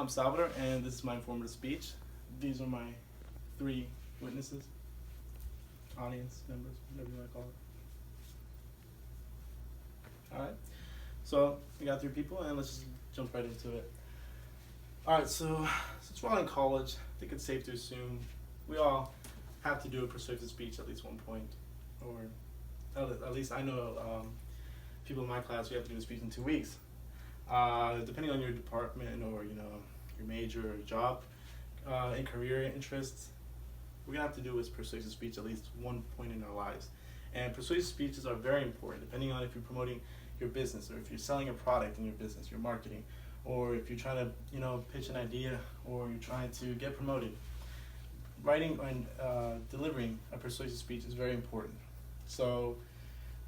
I'm Salvador, and this is my informative speech. These are my three witnesses, audience members, whatever you want to call it. All right, so we got three people, and let's just jump right into it. All right, so since we're all in college, I think it's safe to assume we all have to do a persuasive speech at least one point, or at least I know people in my class, we have to do a speech in 2 weeks. Depending on your department or your major or job and career interests, we're gonna have to do a persuasive speech at least one point in our lives. And persuasive speeches are very important depending on if you're promoting your business or if you're selling a product in your business, your marketing, or if you're trying to pitch an idea or you're trying to get promoted. Writing and delivering a persuasive speech is very important. So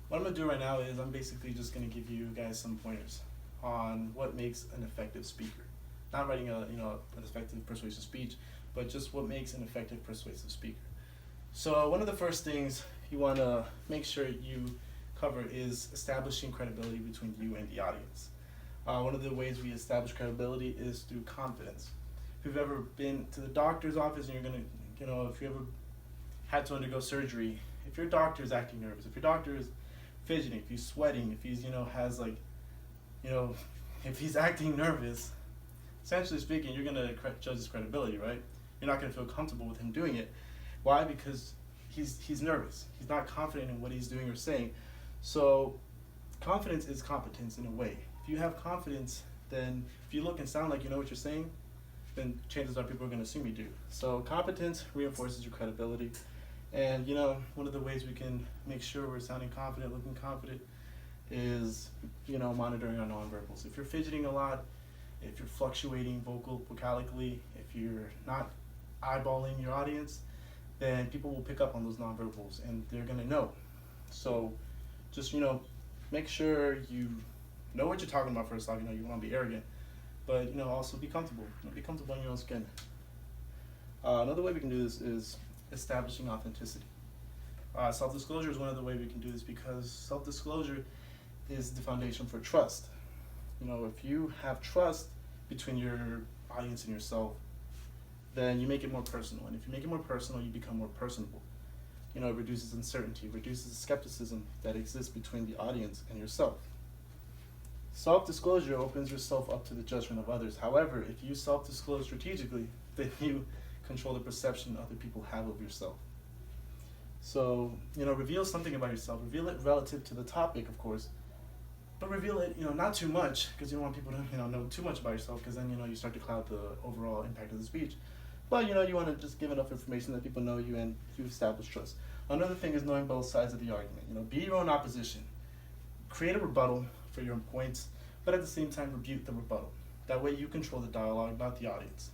what I'm gonna do right now is I'm basically just gonna give you guys some pointers on what makes an effective speaker. Not writing an effective persuasive speech, but just what makes an effective persuasive speaker. So one of the first things you want to make sure you cover is establishing credibility between you and the audience. One of the ways we establish credibility is through confidence. If you've ever been to the doctor's office and you're gonna, if you ever had to undergo surgery, if your doctor is acting nervous, if your doctor is fidgeting, if he's sweating, if he's if he's acting nervous, essentially speaking, you're gonna judge his credibility, right? You're not gonna feel comfortable with him doing it. Why? Because he's nervous. He's not confident in what he's doing or saying. So confidence is competence in a way. If you have confidence, then if you look and sound like you know what you're saying, then chances are people are gonna assume you do. So competence reinforces your credibility. And one of the ways we can make sure we're sounding confident, looking confident, is monitoring our nonverbals. If you're fidgeting a lot, if you're fluctuating vocalically, if you're not eyeballing your audience, then people will pick up on those nonverbals and they're gonna know. So just make sure you know what you're talking about. First off, you want to be arrogant, but also be comfortable. Be comfortable in your own skin. Another way we can do this is establishing authenticity. Self-disclosure is one of the ways we can do this because self-disclosure is the foundation for trust. If you have trust between your audience and yourself, then you make it more personal. And if you make it more personal, you become more personable. It reduces uncertainty, reduces the skepticism that exists between the audience and yourself. Self-disclosure opens yourself up to the judgment of others. However, if you self-disclose strategically, then you control the perception other people have of yourself. So, reveal something about yourself. Reveal it relative to the topic, of course, but reveal it, not too much, because you don't want people to, know too much about yourself, because then, you start to cloud the overall impact of the speech. But, you want to just give enough information that people know you and you establish trust. Another thing is knowing both sides of the argument. Be your own opposition. Create a rebuttal for your points, but at the same time, rebuke the rebuttal. That way you control the dialogue, not the audience.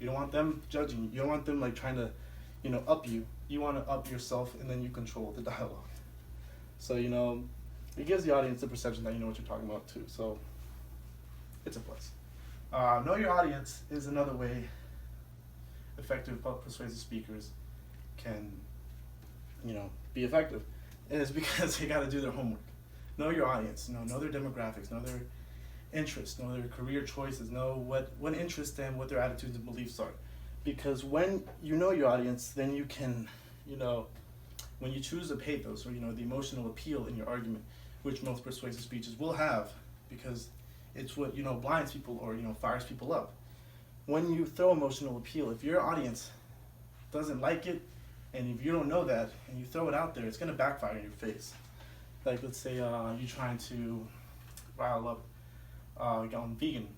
You don't want them judging you. You don't want them trying to, up you. You want to up yourself, and then you control the dialogue. So, it gives the audience the perception that you know what you're talking about too. So it's a plus. Know your audience is another way effective persuasive speakers can, be effective. And it's because they got to do their homework. Know your audience. Know their demographics. Know their interests. Know their career choices. Know what interests them, what their attitudes and beliefs are. Because when you know your audience, then you can, when you choose the pathos or the emotional appeal in your argument, which most persuasive speeches will have, because it's what blinds people or fires people up. When you throw emotional appeal, if your audience doesn't like it, and if you don't know that, and you throw it out there, it's gonna backfire in your face. Like let's say you're trying to rile up on vegan,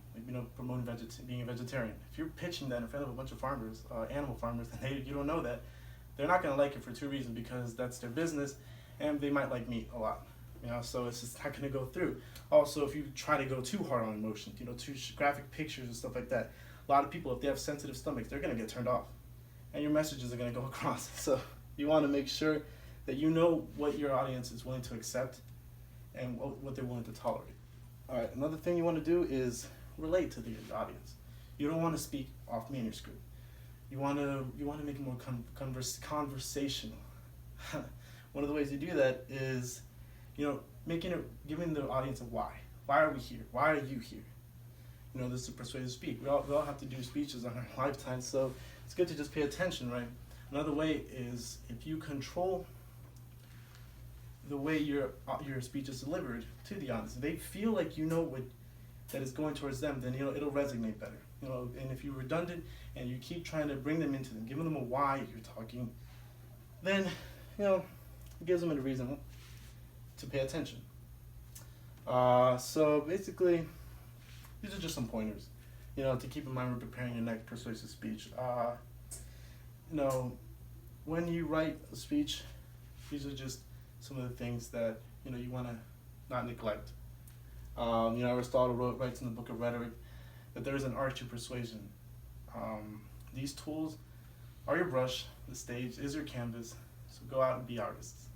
promoting being a vegetarian. If you're pitching that in front of a bunch of farmers, animal farmers, and you don't know that, they're not gonna like it for two reasons, because that's their business, and they might like meat a lot. So it's just not gonna go through. Also, if you try to go too hard on emotions, too graphic pictures and stuff like that, a lot of people, if they have sensitive stomachs, they're gonna get turned off, and your messages are gonna go across. So you want to make sure that you know what your audience is willing to accept and what they're willing to tolerate. All right, another thing you want to do is relate to the audience. You don't want to speak off manuscript. You want to make it more conversational. One of the ways you do that is, giving the audience a why. Why are we here? Why are you here? this is persuasive speak. We all have to do speeches on our lifetime, so it's good to just pay attention, right? Another way is if you control the way your speech is delivered to the audience, they feel like that is going towards them, then it'll resonate better. And if you're redundant and you keep trying to bring them into them, giving them a why you're talking, then it gives them a reason to pay attention. So basically, these are just some pointers, to keep in mind when preparing your next persuasive speech. When you write a speech, these are just some of the things that you want to not neglect. Aristotle writes in the Book of Rhetoric that there is an art to persuasion. These tools are your brush. The stage is your canvas. So go out and be artists.